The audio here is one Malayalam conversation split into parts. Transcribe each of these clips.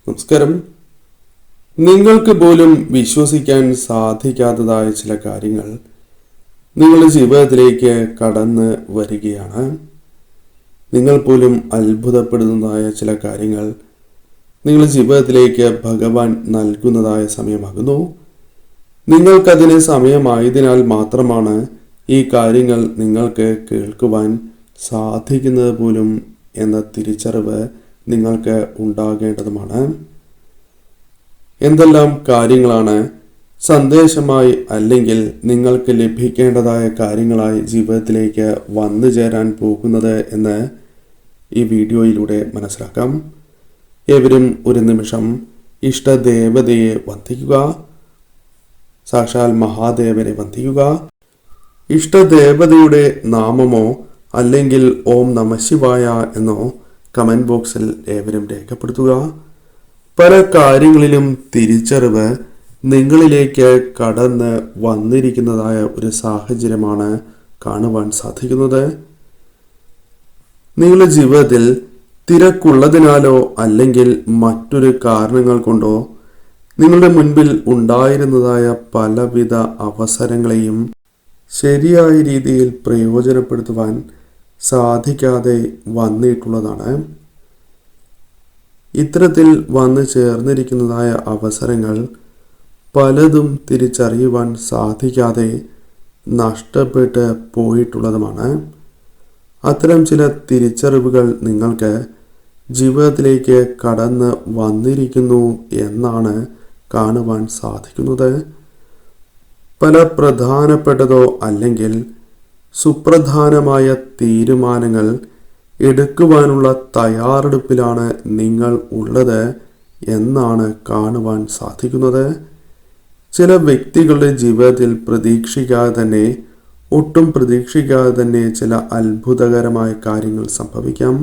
നമസ്കാരം. നിങ്ങൾക്ക് പോലും വിശ്വസിക്കാൻ സാധിക്കാത്തതായ ചില കാര്യങ്ങൾ നിങ്ങളുടെ ജീവിതത്തിലേക്ക് കടന്ന് വരികയാണ്. നിങ്ങൾ പോലും അത്ഭുതപ്പെടുന്നതായ ചില കാര്യങ്ങൾ നിങ്ങളുടെ ജീവിതത്തിലേക്ക് ഭഗവാൻ നൽകുന്നതായ സമയമാകുന്നു. നിങ്ങൾക്കതിന് സമയമായതിനാൽ മാത്രമാണ് ഈ കാര്യങ്ങൾ നിങ്ങൾക്ക് കേൾക്കുവാൻ സാധിക്കുന്നത് പോലും എന്ന തിരിച്ചറിവ് നിങ്ങൾക്ക് ഉണ്ടാകേണ്ടതുമാണ്. എന്തെല്ലാം കാര്യങ്ങളാണ് സന്ദേശമായി അല്ലെങ്കിൽ നിങ്ങൾക്ക് ലഭിക്കേണ്ടതായ കാര്യങ്ങളായി ജീവിതത്തിലേക്ക് വന്നു ചേരാൻ പോകുന്നത് എന്ന് ഈ വീഡിയോയിലൂടെ മനസ്സിലാക്കാം. ഏവരും ഒരു നിമിഷം ഇഷ്ടദേവതയെ വന്ദിക്കുക. സാക്ഷാൽ മഹാദേവനെ വന്ദിക്കുക. ഇഷ്ടദേവതയുടെ നാമമോ അല്ലെങ്കിൽ ഓം നമഃശിവായ എന്നോ കമന്റ് ബോക്സിൽ ഏവരും രേഖപ്പെടുത്തുക. പല കാര്യങ്ങളിലും തിരിച്ചറിവ് നിങ്ങളിലേക്ക് കടന്ന് വന്നിരിക്കുന്നതായ ഒരു സാഹചര്യമാണ് കാണുവാൻ സാധിക്കുന്നത്. നിങ്ങളുടെ ജീവിതത്തിൽ തിരക്കുള്ളതിനാലോ അല്ലെങ്കിൽ മറ്റൊരു കാരണങ്ങൾ കൊണ്ടോ നിങ്ങളുടെ മുൻപിൽ ഉണ്ടായിരുന്നതായ പലവിധ അവസരങ്ങളെയും ശരിയായ രീതിയിൽ പ്രയോജനപ്പെടുത്തുവാൻ സാധിക്കാതെ വന്നിട്ടുള്ളതാണ്. ഇത്തരത്തിൽ വന്നു ചേർന്നിരിക്കുന്നതായ അവസരങ്ങൾ പലതും തിരിച്ചറിയുവാൻ സാധിക്കാതെ നഷ്ടപ്പെട്ട് പോയിട്ടുള്ളതുമാണ്. അത്തരം ചില തിരിച്ചറിവുകൾ നിങ്ങൾക്ക് ജീവിതത്തിലേക്ക് കടന്ന് വന്നിരിക്കുന്നു എന്നാണ് കാണുവാൻ സാധിക്കുന്നത്. പല പ്രധാനപ്പെട്ടതോ അല്ലെങ്കിൽ സുപ്രധാനമായ തീരുമാനങ്ങൾ എടുക്കുവാനുള്ള തയ്യാറെടുപ്പിലാണ് നിങ്ങൾ ഉള്ളത് എന്നാണ് കാണുവാൻ സാധിക്കുന്നത്. ചില വ്യക്തികളുടെ ജീവിതത്തിൽ ഒട്ടും പ്രതീക്ഷിക്കാതെ തന്നെ ചില അത്ഭുതകരമായ കാര്യങ്ങൾ സംഭവിക്കാം.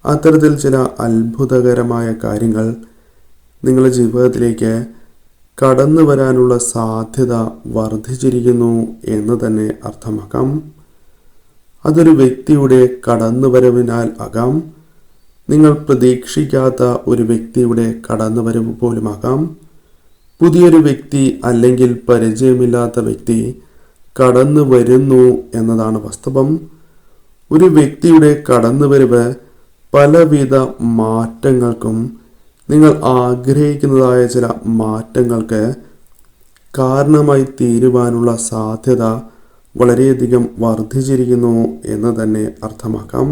അത്തരത്തിൽ ചില അത്ഭുതകരമായ കാര്യങ്ങൾ നിങ്ങളുടെ ജീവിതത്തിലേക്ക് കടന്നു വരാനുള്ള സാധ്യത വർദ്ധിച്ചിരിക്കുന്നു എന്ന് തന്നെ അർത്ഥമാക്കാം. അതൊരു വ്യക്തിയുടെ കടന്നുവരവിനാൽ ആകാം. നിങ്ങൾ പ്രതീക്ഷിക്കാത്ത ഒരു വ്യക്തിയുടെ കടന്നുവരവ് പോലുമാകാം. പുതിയൊരു വ്യക്തി അല്ലെങ്കിൽ പരിചയമില്ലാത്ത വ്യക്തി കടന്നു വരുന്നു എന്നതാണ് വാസ്തവം. ഒരു വ്യക്തിയുടെ കടന്നുവരവ് പലവിധ മാറ്റങ്ങൾക്കും നിങ്ങൾ ആഗ്രഹിക്കുന്നതായ ചില മാറ്റങ്ങൾക്ക് കാരണമായി തീരുവാനുള്ള സാധ്യത വളരെയധികം വർദ്ധിച്ചിരിക്കുന്നു എന്ന് തന്നെ അർത്ഥമാക്കാം.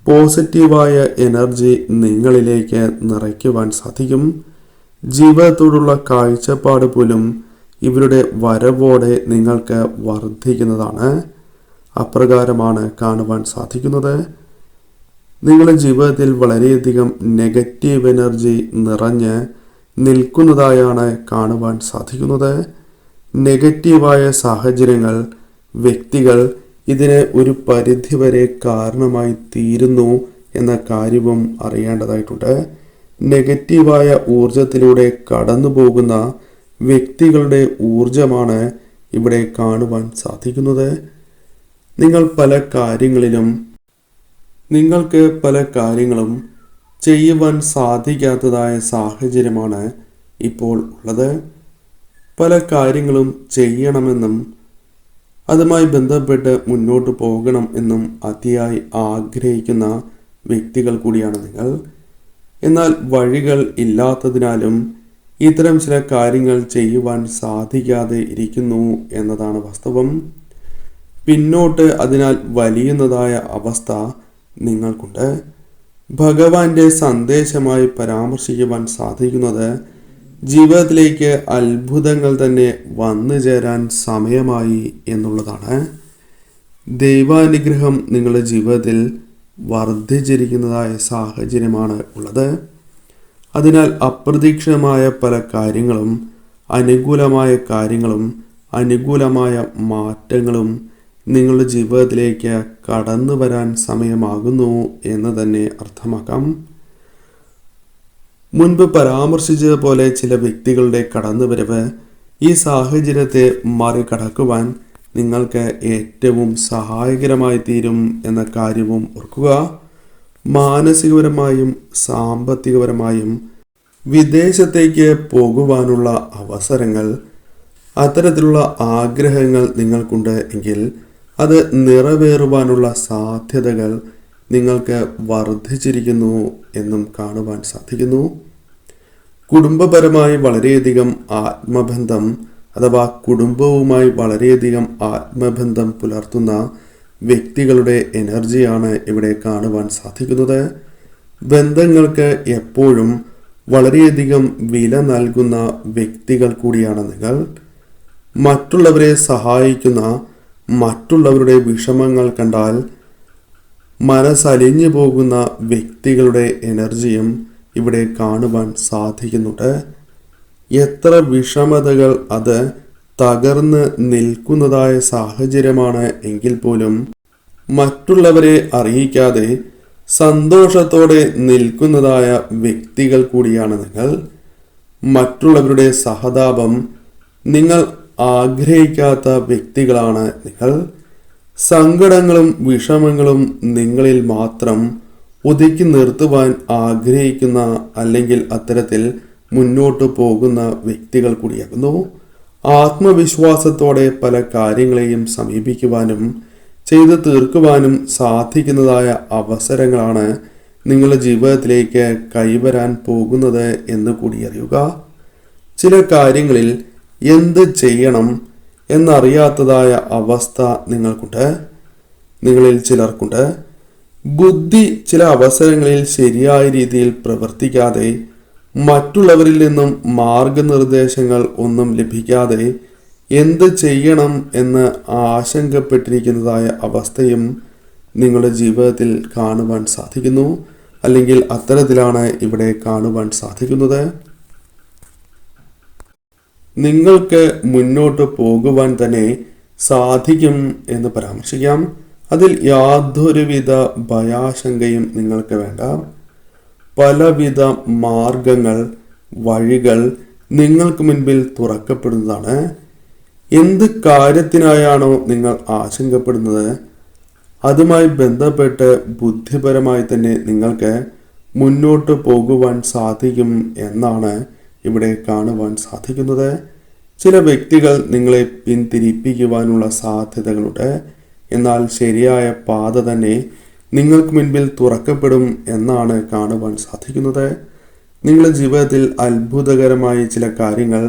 പോസിറ്റീവായ എനർജി നിങ്ങളിലേക്ക് നിറയ്ക്കുവാൻ സാധിക്കും. ജീവിതത്തോടുള്ള കാഴ്ചപ്പാട് പോലും ഇവരുടെ വരവോടെ നിങ്ങൾക്ക് വർദ്ധിക്കുന്നതാണ്. അപ്രകാരമാണ് കാണുവാൻ സാധിക്കുന്നത്. നിങ്ങളുടെ ജീവിതത്തിൽ വളരെയധികം നെഗറ്റീവ് എനർജി നിറഞ്ഞ് നിൽക്കുന്നതായാണ് കാണുവാൻ സാധിക്കുന്നത്. നെഗറ്റീവായ സാഹചര്യങ്ങൾ, വ്യക്തികൾ ഇതിന് ഒരു പരിധിവരെ കാരണമായി തീരുന്നു എന്ന കാര്യവും അറിയേണ്ടതായിട്ടുണ്ട്. നെഗറ്റീവായ ഊർജത്തിലൂടെ കടന്നു പോകുന്ന വ്യക്തികളുടെ ഊർജമാണ് ഇവിടെ കാണുവാൻ സാധിക്കുന്നത്. നിങ്ങൾക്ക് പല കാര്യങ്ങളും ചെയ്യുവാൻ സാധിക്കാത്തതായ സാഹചര്യമാണ് ഇപ്പോൾ ഉള്ളത്. പല കാര്യങ്ങളും ചെയ്യണമെന്നും അതുമായി ബന്ധപ്പെട്ട് മുന്നോട്ട് പോകണം എന്നും അതിയായി ആഗ്രഹിക്കുന്ന വ്യക്തികൾ കൂടിയാണ് നിങ്ങൾ. എന്നാൽ വഴികൾ ഇല്ലാത്തതിനാലും ഇത്തരം ചില കാര്യങ്ങൾ ചെയ്യുവാൻ സാധിക്കാതെ ഇരിക്കുന്നു എന്നതാണ് വാസ്തവം. പിന്നോട്ട് അതിനാൽ വലിയുന്നതായ അവസ്ഥ നിങ്ങൾക്കുണ്ട്. ഭഗവാന്റെ സന്ദേശമായി പരാമർശിക്കുവാൻ സാധിക്കുന്നത് ജീവിതത്തിലേക്ക് അത്ഭുതങ്ങൾ തന്നെ വന്നു ചേരാൻ സമയമായി എന്നുള്ളതാണ്. ദൈവാനുഗ്രഹം നിങ്ങളുടെ ജീവിതത്തിൽ വർദ്ധിച്ചിരിക്കുന്നതായ സാഹചര്യമാണ് ഉള്ളത്. അതിനാൽ അപ്രതീക്ഷിതമായ പല കാര്യങ്ങളും, അനുകൂലമായ മാറ്റങ്ങളും നിങ്ങളുടെ ജീവിതത്തിലേക്ക് കടന്നു വരാൻ സമയമാകുന്നു എന്ന് തന്നെ അർത്ഥമാക്കാം. മുൻപ് പരാമർശിച്ചതുപോലെ ചില വ്യക്തികളുടെ കടന്നുവരവ് ഈ സാഹചര്യത്തെ മറികടക്കുവാൻ നിങ്ങൾക്ക് ഏറ്റവും സഹായകരമായി തീരും എന്ന കാര്യവും ഓർക്കുക. മാനസികപരമായും സാമ്പത്തികപരമായും വിദേശത്തേക്ക് പോകുവാനുള്ള അവസരങ്ങൾ, അത്തരത്തിലുള്ള ആഗ്രഹങ്ങൾ നിങ്ങൾക്കുണ്ട് എങ്കിൽ അത് നിറവേറുവാനുള്ള സാധ്യതകൾ നിങ്ങൾക്ക് വർദ്ധിച്ചിരിക്കുന്നു എന്നും കാണുവാൻ സാധിക്കുന്നു. കുടുംബപരമായി വളരെയധികം ആത്മബന്ധം അഥവാ കുടുംബവുമായി വളരെയധികം ആത്മബന്ധം പുലർത്തുന്ന വ്യക്തികളുടെ എനർജിയാണ് ഇവിടെ കാണുവാൻ സാധിക്കുന്നത്. ബന്ധങ്ങൾക്ക് എപ്പോഴും വളരെയധികം വില നൽകുന്ന വ്യക്തികൾ കൂടിയാണ് നിങ്ങൾ. മറ്റുള്ളവരെ സഹായിക്കുന്ന, മറ്റുള്ളവരുടെ വിഷമങ്ങൾ കണ്ടാൽ മനസ്സലിഞ്ഞു പോകുന്ന വ്യക്തികളുടെ എനർജിയും ഇവിടെ കാണുവാൻ സാധിക്കുന്നുണ്ട്. എത്ര വിഷമതകൾ അത് തകർന്ന് നിൽക്കുന്നതായ സാഹചര്യമാണ് എങ്കിൽ പോലും മറ്റുള്ളവരെ അറിയിക്കാതെ സന്തോഷത്തോടെ നിൽക്കുന്നതായ വ്യക്തികൾ കൂടിയാണ് നിങ്ങൾ. മറ്റുള്ളവരുടെ സഹതാപം നിങ്ങൾ ആഗ്രഹിക്കാത്ത വ്യക്തികളാണ് നിങ്ങൾ. സങ്കടങ്ങളും വിഷമങ്ങളും നിങ്ങളിൽ മാത്രം ഒതുക്കി നിർത്തുവാൻ ആഗ്രഹിക്കുന്ന, അല്ലെങ്കിൽ അത്തരത്തിൽ മുന്നോട്ട് പോകുന്ന വ്യക്തികൾ കൂടിയാകുന്നു. ആത്മവിശ്വാസത്തോടെ പല കാര്യങ്ങളെയും സമീപിക്കുവാനും ചെയ്തു തീർക്കുവാനും സാധിക്കുന്നതായ അവസരങ്ങളാണ് നിങ്ങളുടെ ജീവിതത്തിലേക്ക് കൈവരാൻ പോകുന്നത് എന്ന് കൂടി അറിയുക. ചില കാര്യങ്ങളിൽ എന്ത് ചെയ്യണം എന്നറിയാത്തതായ അവസ്ഥ നിങ്ങളിൽ ചിലർക്കുണ്ട്. ബുദ്ധി ചില അവസരങ്ങളിൽ ശരിയായ രീതിയിൽ പ്രവർത്തിക്കാതെ, മറ്റുള്ളവരിൽ നിന്നും മാർഗനിർദ്ദേശങ്ങൾ ഒന്നും ലഭിക്കാതെ എന്ത് ചെയ്യണം എന്ന് ആശങ്കപ്പെട്ടിരിക്കുന്നതായ അവസ്ഥയും നിങ്ങളുടെ ജീവിതത്തിൽ കാണുവാൻ സാധിക്കുന്നു. അല്ലെങ്കിൽ അത്തരത്തിലാണ് ഇവിടെ കാണുവാൻ സാധിക്കുന്നത്. നിങ്ങൾക്ക് മുന്നോട്ട് പോകുവാൻ തന്നെ സാധിക്കും എന്ന് പരാമർശിക്കാം. അതിൽ യാതൊരുവിധ ഭയാശങ്കയും നിങ്ങൾക്ക് വേണ്ട. പലവിധ മാർഗങ്ങൾ, വഴികൾ നിങ്ങൾക്ക് മുൻപിൽ തുറക്കപ്പെടുന്നതാണ്. എന്ത് കാര്യത്തിനായാണോ നിങ്ങൾ ആശങ്കപ്പെടുന്നത്, അതുമായി ബന്ധപ്പെട്ട് ബുദ്ധിപരമായി തന്നെ നിങ്ങൾക്ക് മുന്നോട്ട് പോകുവാൻ സാധിക്കും എന്നാണ് ഇവിടെ കാണുവാൻ സാധിക്കുന്നത്. ചില വ്യക്തികൾ നിങ്ങളെ പിന്തിരിപ്പിക്കുവാനുള്ള സാധ്യതകളുണ്ട്. എന്നാൽ ശരിയായ പാത തന്നെ നിങ്ങൾക്ക് മുൻപിൽ തുറക്കപ്പെടും എന്നാണ് കാണുവാൻ സാധിക്കുന്നത്. നിങ്ങളുടെ ജീവിതത്തിൽ അത്ഭുതകരമായ ചില കാര്യങ്ങൾ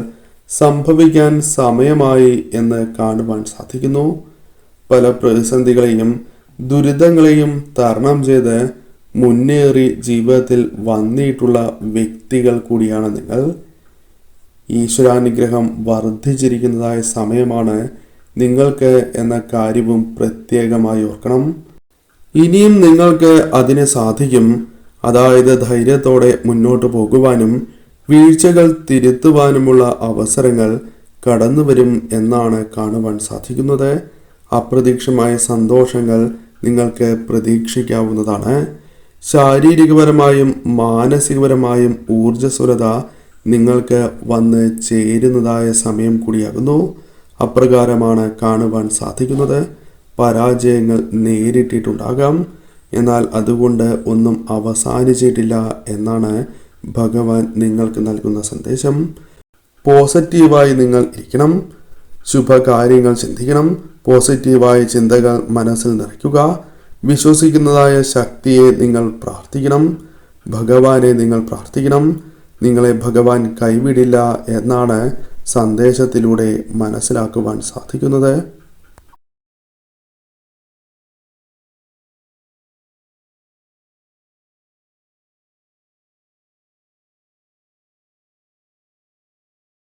സംഭവിക്കാൻ സമയമായി എന്ന് കാണുവാൻ സാധിക്കുന്നു. പല പ്രതിസന്ധികളെയും ദുരിതങ്ങളെയും തരണം ചെയ്ത് മുന്നേറി ജീവിതത്തിൽ വന്നിട്ടുള്ള വ്യക്തികൾ കൂടിയാണ് നിങ്ങൾ. ഈശ്വരാനുഗ്രഹം വർദ്ധിച്ചിരിക്കുന്നതായ സമയമാണ് നിങ്ങൾക്ക് എന്ന കാര്യവും പ്രത്യേകമായി ഓർക്കണം. ഇനിയും നിങ്ങൾക്ക് അതിന് സാധിക്കും. അതായത് ധൈര്യത്തോടെ മുന്നോട്ട് പോകുവാനും വീഴ്ചകൾ തിരുത്തുവാനുമുള്ള അവസരങ്ങൾ കടന്നു വരും എന്നാണ് കാണുവാൻ സാധിക്കുന്നത്. അപ്രതീക്ഷിതമായ സന്തോഷങ്ങൾ നിങ്ങൾക്ക് പ്രതീക്ഷിക്കാവുന്നതാണ്. ശാരീരികപരമായും മാനസികപരമായും ഊർജ്ജസ്വലത നിങ്ങൾക്ക് വന്ന് ചേരുന്നതായ സമയം കൂടിയാകുന്നു. അപ്രകാരമാണ് കാണുവാൻ സാധിക്കുന്നത്. പരാജയങ്ങൾ നേരിട്ടിട്ടുണ്ടാകാം, എന്നാൽ അതുകൊണ്ട് ഒന്നും അവസാനിച്ചിട്ടില്ല എന്നാണ് ഭഗവാൻ നിങ്ങൾക്ക് നൽകുന്ന സന്ദേശം. പോസിറ്റീവായി നിങ്ങൾ ഇരിക്കണം. ശുഭകാര്യങ്ങൾ ചിന്തിക്കണം. പോസിറ്റീവായ ചിന്തകൾ മനസ്സിൽ നിറയ്ക്കുക. വിശ്വസിക്കുന്നതായ ശക്തിയെ നിങ്ങൾ പ്രാർത്ഥിക്കണം. ഭഗവാനെ നിങ്ങൾ പ്രാർത്ഥിക്കണം. നിങ്ങളെ ഭഗവാൻ കൈവിടില്ല എന്നാണ് സന്ദേശത്തിലൂടെ മനസ്സിലാക്കുവാൻ സാധിക്കുന്നത്.